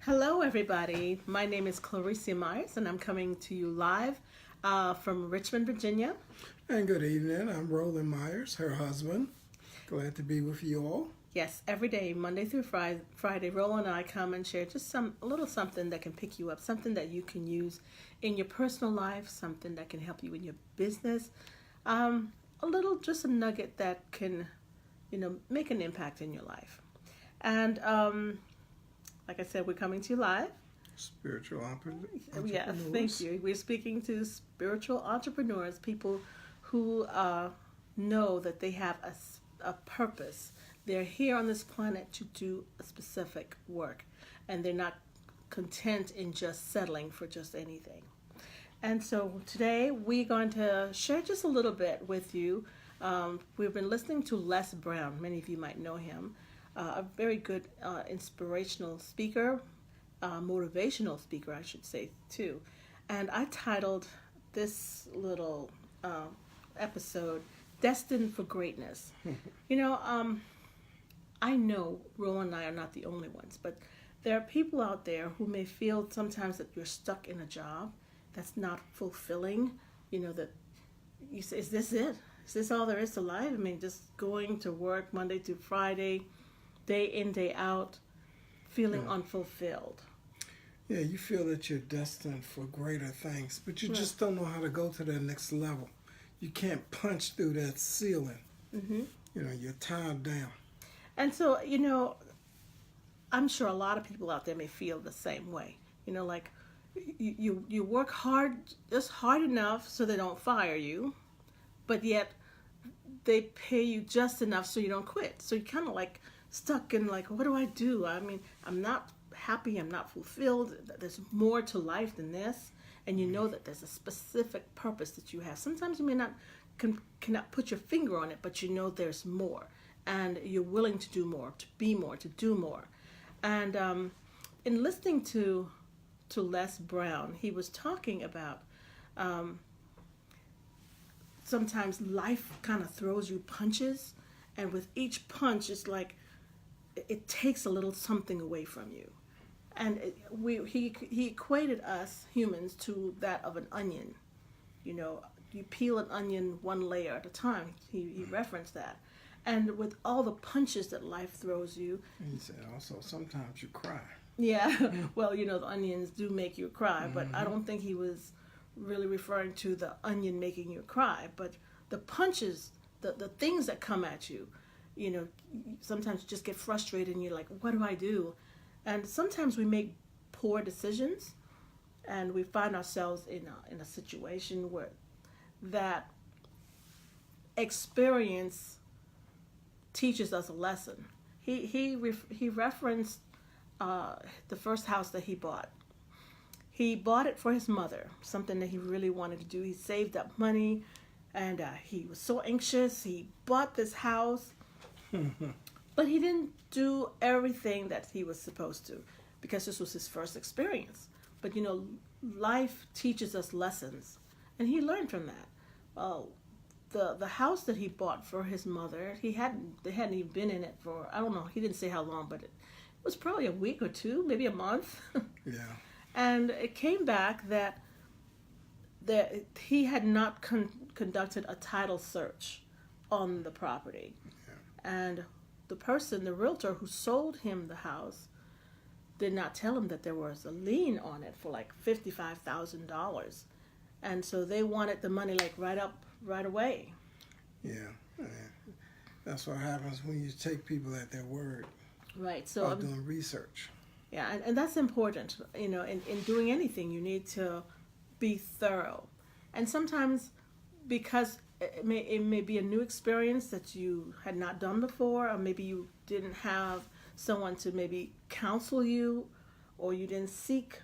Hello, everybody. My name is Recie Myers, and I'm coming to you live from Richmond, Virginia. And good evening. I'm Roland Myers, her husband. Glad to be with you all. Yes, every day, Monday through Friday, Roland and I come and share just a little something that can pick you up, something that you can use in your personal life, something that can help you in your business, just a nugget that can, make an impact in your life. And like I said, we're coming to you live. Spiritual entrepreneurs. Yeah, thank you. We're speaking to spiritual entrepreneurs, people who know that they have a purpose. They're here on this planet to do a specific work, and they're not content in just settling for just anything. And so today we're going to share just a little bit with you. We've been listening to Les Brown. Many of you might know him. A very good inspirational speaker, motivational speaker, I should say, too. And I titled this little episode, Destined for Greatness. I know Roland and I are not the only ones, but there are people out there who may feel sometimes that you're stuck in a job that's not fulfilling, that you say, is this it? Is this all there is to life? I mean, just going to work Monday through Friday, day in, day out, feeling unfulfilled. Yeah, you feel that you're destined for greater things, but you just don't know how to go to the next level. You can't punch through that ceiling. Mm-hmm. You're tied down. And so, I'm sure a lot of people out there may feel the same way. Like you work hard, just hard enough so they don't fire you, but yet they pay you just enough so you don't quit. So you're kind of like stuck in like, what do I do? I mean, I'm not happy, I'm not fulfilled. There's more to life than this. And you know that there's a specific purpose that you have. Sometimes you may not cannot put your finger on it, but you know there's more. And you're willing to do more, to be more, to do more. And in listening to Les Brown, he was talking about sometimes life kind of throws you punches, and with each punch, it's like it takes a little something away from you. And he equated us humans to that of an onion. You peel an onion one layer at a time. He referenced that. And with all the punches that life throws you. He said also, sometimes you cry. Yeah, well, the onions do make you cry, but I don't think he was really referring to the onion making you cry. But the punches, the things that come at you, sometimes you just get frustrated and you're like, what do I do? And sometimes we make poor decisions and we find ourselves in a situation where that experience teaches us a lesson. He referenced the first house that he bought. He bought it for his mother, something that he really wanted to do. He saved up money, and he was so anxious. He bought this house, but he didn't do everything that he was supposed to because this was his first experience. But life teaches us lessons, and he learned from that. Well, the house that he bought for his mother, they hadn't even been in it for, I don't know, he didn't say how long, but it was probably a week or two, maybe a month. Yeah. And it came back that he had not conducted a title search on the property. Yeah. And the realtor who sold him the house, did not tell him that there was a lien on it for like $55,000. And so they wanted the money like right away. Yeah. That's what happens when you take people at their word. Right. So doing research. Yeah, and that's important. In doing anything, you need to be thorough. And sometimes because it may be a new experience that you had not done before, or maybe you didn't have someone to maybe counsel you, or you didn't seek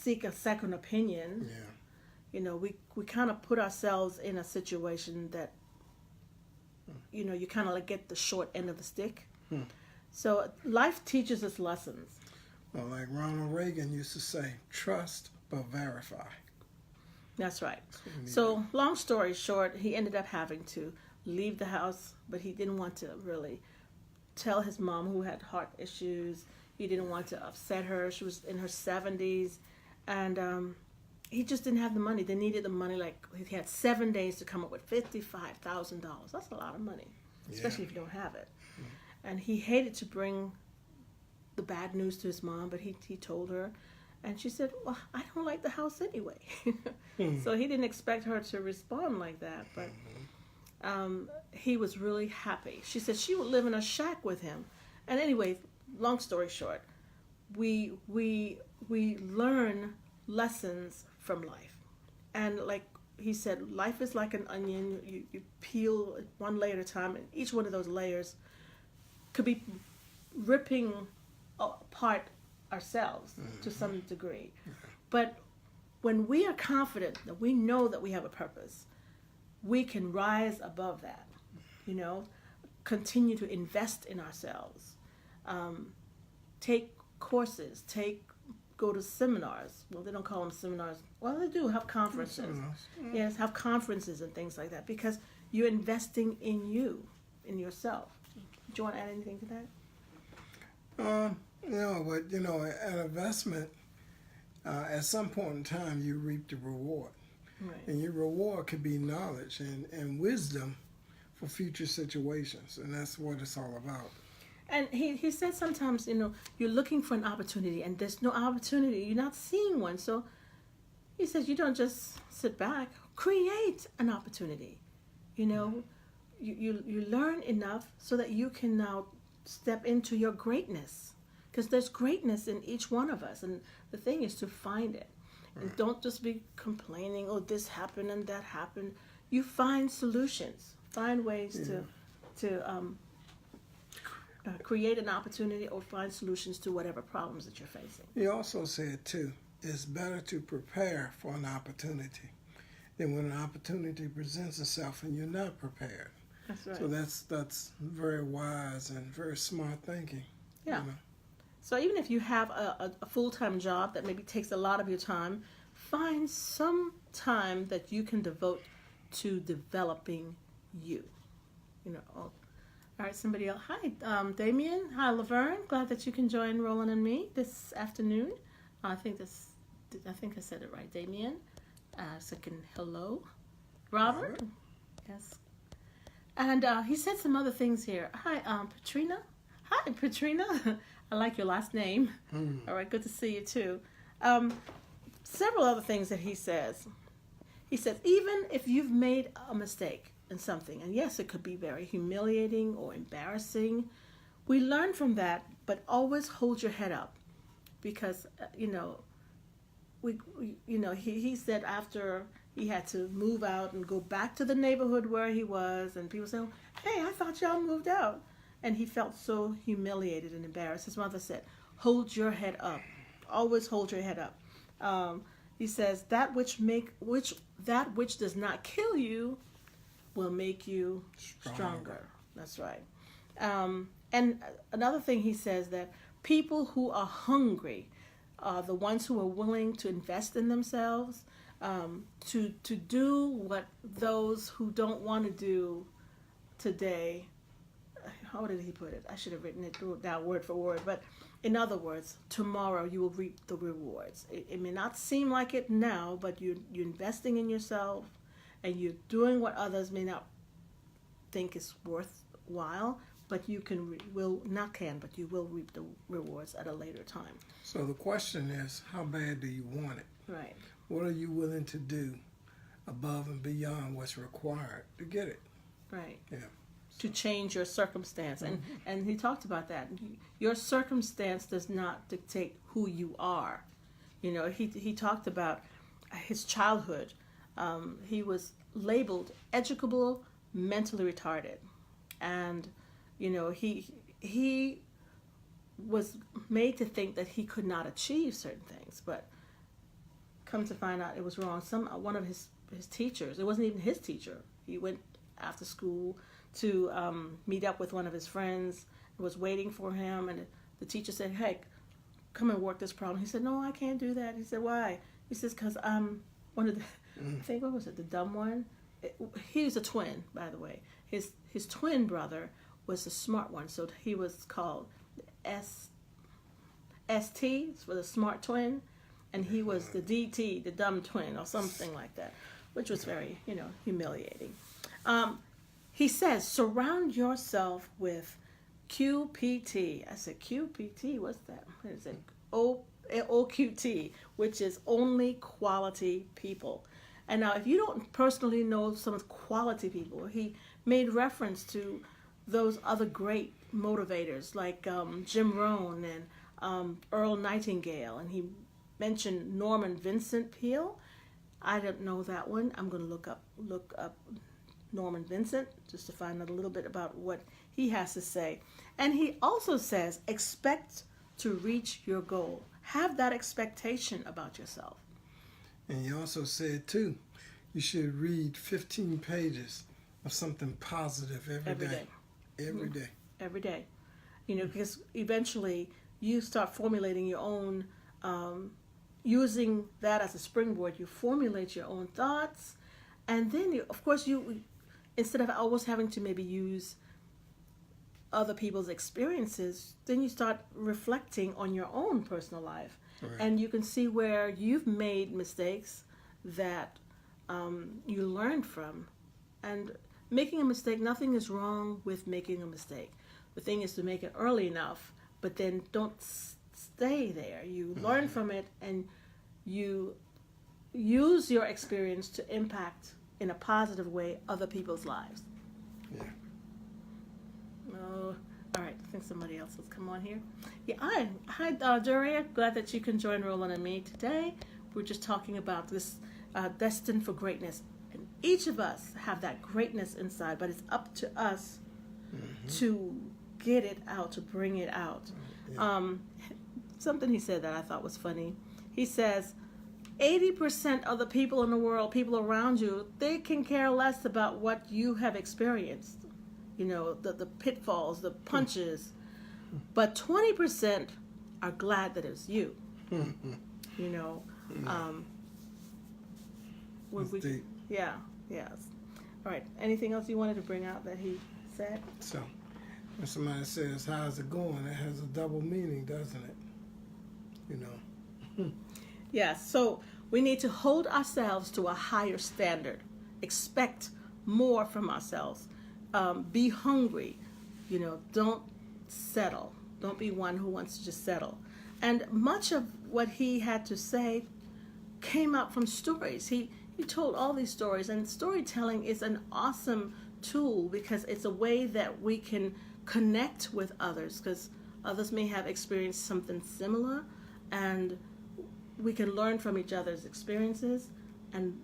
a second opinion. Yeah. We kind of put ourselves in a situation that you kind of like get the short end of the stick. So life teaches us lessons. Well, like Ronald Reagan used to say, trust but verify. That's right. So long story short, he ended up having to leave the house, but he didn't want to really tell his mom, who had heart issues. He didn't want to upset her. She was in her 70s, and he just didn't have the money. They needed the money. Like, he had 7 days to come up with $55,000. That's a lot of money, especially if you don't have it. And he hated to bring the bad news to his mom, but he told her, and she said, well, I don't like the house anyway. So he didn't expect her to respond like that, but he was really happy. She said she would live in a shack with him. And anyway, long story short, we learn lessons from life. And like he said, life is like an onion. You peel it one layer at a time, and each one of those layers could be ripping apart ourselves to some degree. But when we are confident that we know that we have a purpose, we can rise above that, continue to invest in ourselves, take courses, go to seminars. Well, they don't call them seminars. Well, they do have conferences. Yes, have conferences and things like that, because you're investing in you, in yourself. Do you want to add anything to that? No, but an investment, at some point in time, you reap the reward. Right. And your reward could be knowledge and wisdom for future situations, and that's what it's all about. And he said sometimes, you're looking for an opportunity, and there's no opportunity. You're not seeing one. So he says you don't just sit back. Create an opportunity. You learn enough so that you can now step into your greatness. Because there's greatness in each one of us. And the thing is to find it. And don't just be complaining, oh, this happened and that happened. You find solutions. Find ways to create an opportunity or find solutions to whatever problems that you're facing. He also said, too, it's better to prepare for an opportunity than when an opportunity presents itself and you're not prepared. That's right. So that's very wise and very smart thinking. Yeah. So even if you have a full-time job that maybe takes a lot of your time, find some time that you can devote to developing you. All right, somebody else. Hi, Damien. Hi, Laverne. Glad that you can join Roland and me this afternoon. I think I said it right, Damien. Second, hello, Robert. Yes. And he said some other things here. Hi, Patrina. Hi, Patrina. I like your last name. All right, good to see you too. Several other things that he says. He says, even if you've made a mistake in something, and yes, it could be very humiliating or embarrassing, we learn from that, but always hold your head up. Because, he said after he had to move out and go back to the neighborhood where he was, and people say, hey, I thought y'all moved out. And he felt so humiliated and embarrassed. His mother said, hold your head up. Always hold your head up. He says, that which does not kill you will make you stronger. That's right. And another thing he says, that people who are hungry are the ones who are willing to invest in themselves, to do what those who don't want to do today. How did he put it? I should have written it down word for word. But in other words, tomorrow you will reap the rewards. It may not seem like it now, but you're investing in yourself, and you're doing what others may not think is worthwhile. But you will reap the rewards at a later time. So the question is, how bad do you want it? Right. What are you willing to do above and beyond what's required to get it? Right. Yeah. To change your circumstance. And he talked about that. Your circumstance does not dictate who you are. He talked about his childhood. He was labeled educable, mentally retarded. And, he was made to think that he could not achieve certain things. But come to find out it was wrong. One of his teachers, it wasn't even his teacher. He went after school to meet up with one of his friends, was waiting for him, and the teacher said, hey, come and work this problem. He said, no, I can't do that. He said, why? He says, because I'm one of the, I think, what was it, the dumb one? He was a twin, by the way. His twin brother was the smart one. So he was called ST for the smart twin, and he was the DT, the dumb twin, or something like that, which was very, humiliating. He says, surround yourself with QPT. I said, QPT, what's that? What is it? OQT, which is only quality people. And now, if you don't personally know some quality people, he made reference to those other great motivators like Jim Rohn and Earl Nightingale, and he mentioned Norman Vincent Peel. I don't know that one. I'm going to look up Norman Vincent just to find out a little bit about what he has to say. And he also says, expect to reach your goal. Have that expectation about yourself. And he also said, too, you should read 15 pages of something positive every day. Every day. Every day. Because eventually you start formulating your own, using that as a springboard, you formulate your own thoughts. And then, of course, instead of always having to maybe use other people's experiences, then you start reflecting on your own personal life. Right. And you can see where you've made mistakes that you learned from. And making a mistake, nothing is wrong with making a mistake. The thing is to make it early enough, but then don't stay there. You learn from it, and you use your experience to impact in a positive way other people's lives. Yeah. Oh, all right. I think somebody else has come on here. Yeah, hi, Doria. Glad that you can join Roland and me today. We're just talking about this destined for greatness. And each of us have that greatness inside, but it's up to us to get it out, to bring it out. Yeah. Something he said that I thought was funny. He says, 80% of the people in the world, people around you, they can care less about what you have experienced. The pitfalls, the punches. But 20% are glad that it's you. Yeah, yes. All right. Anything else you wanted to bring out that he said? So, when somebody says, how's it going? It has a double meaning, doesn't it? Yeah, so we need to hold ourselves to a higher standard. Expect more from ourselves. Be hungry. Don't settle. Don't be one who wants to just settle. And much of what he had to say came out from stories. He told all these stories, and storytelling is an awesome tool because it's a way that we can connect with others, because others may have experienced something similar, and we can learn from each other's experiences. And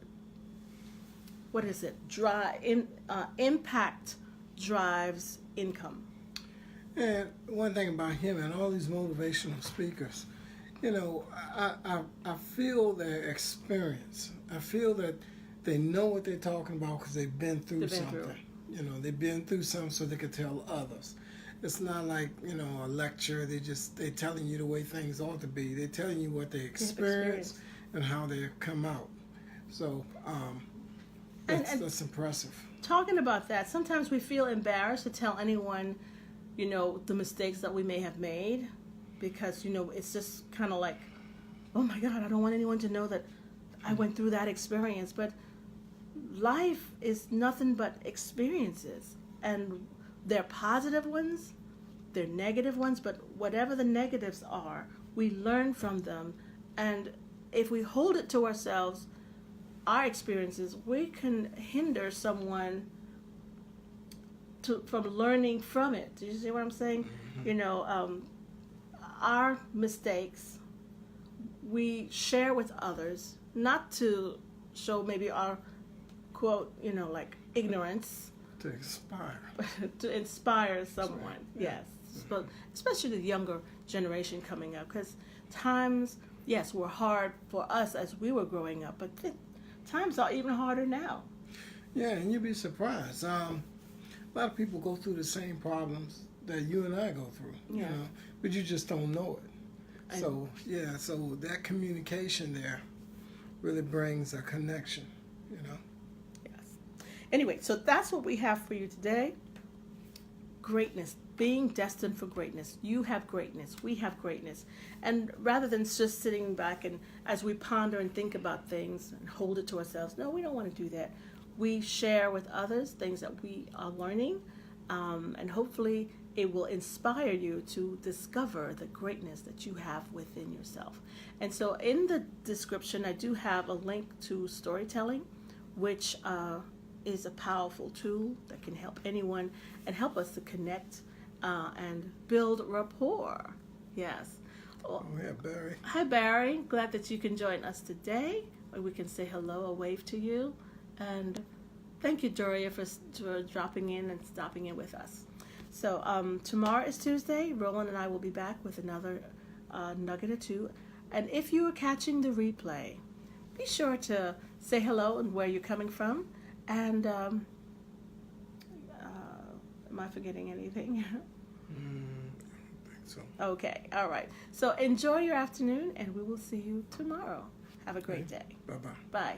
what is it? Impact drives income. And one thing about him and all these motivational speakers, I feel their experience. I feel that they know what they're talking about because they've been through something. They've been through something so they can tell others. It's not like, a lecture. They're telling you the way things ought to be. They're telling you what they experience and how they come out. So that's impressive. Talking about that, sometimes we feel embarrassed to tell anyone, the mistakes that we may have made, because, it's just kind of like, oh my God, I don't want anyone to know that I went through that experience. But life is nothing but experiences, and they're positive ones, they're negative ones, but whatever the negatives are, we learn from them. And if we hold it to ourselves, our experiences, we can hinder someone from learning from it. Do you see what I'm saying? Our mistakes, we share with others, not to show maybe our, quote, like ignorance. To inspire. To inspire someone, yes. But especially the younger generation coming up, because times, yes, were hard for us as we were growing up, but times are even harder now. Yeah, and you'd be surprised. A lot of people go through the same problems that you and I go through, but you just don't know it. So that communication there really brings a connection, Yes. Anyway, so that's what we have for you today. greatness, being destined for greatness. You have greatness. We have greatness. And rather than just sitting back and as we ponder and think about things and hold it to ourselves, no, we don't want to do that. We share with others things that we are learning, and hopefully it will inspire you to discover the greatness that you have within yourself. And so in the description, I do have a link to storytelling, which is a powerful tool that can help anyone and help us to connect and build rapport. Yes. Oh, yeah, Barry. Hi, Barry. Glad that you can join us today. We can say hello or wave to you. And thank you, Doria, for dropping in and stopping in with us. So tomorrow is Tuesday. Roland and I will be back with another nugget or two. And if you are catching the replay, be sure to say hello and where you're coming from. And am I forgetting anything? I don't think so. Okay, all right. So enjoy your afternoon, and we will see you tomorrow. Have a great day. Bye-bye. Bye.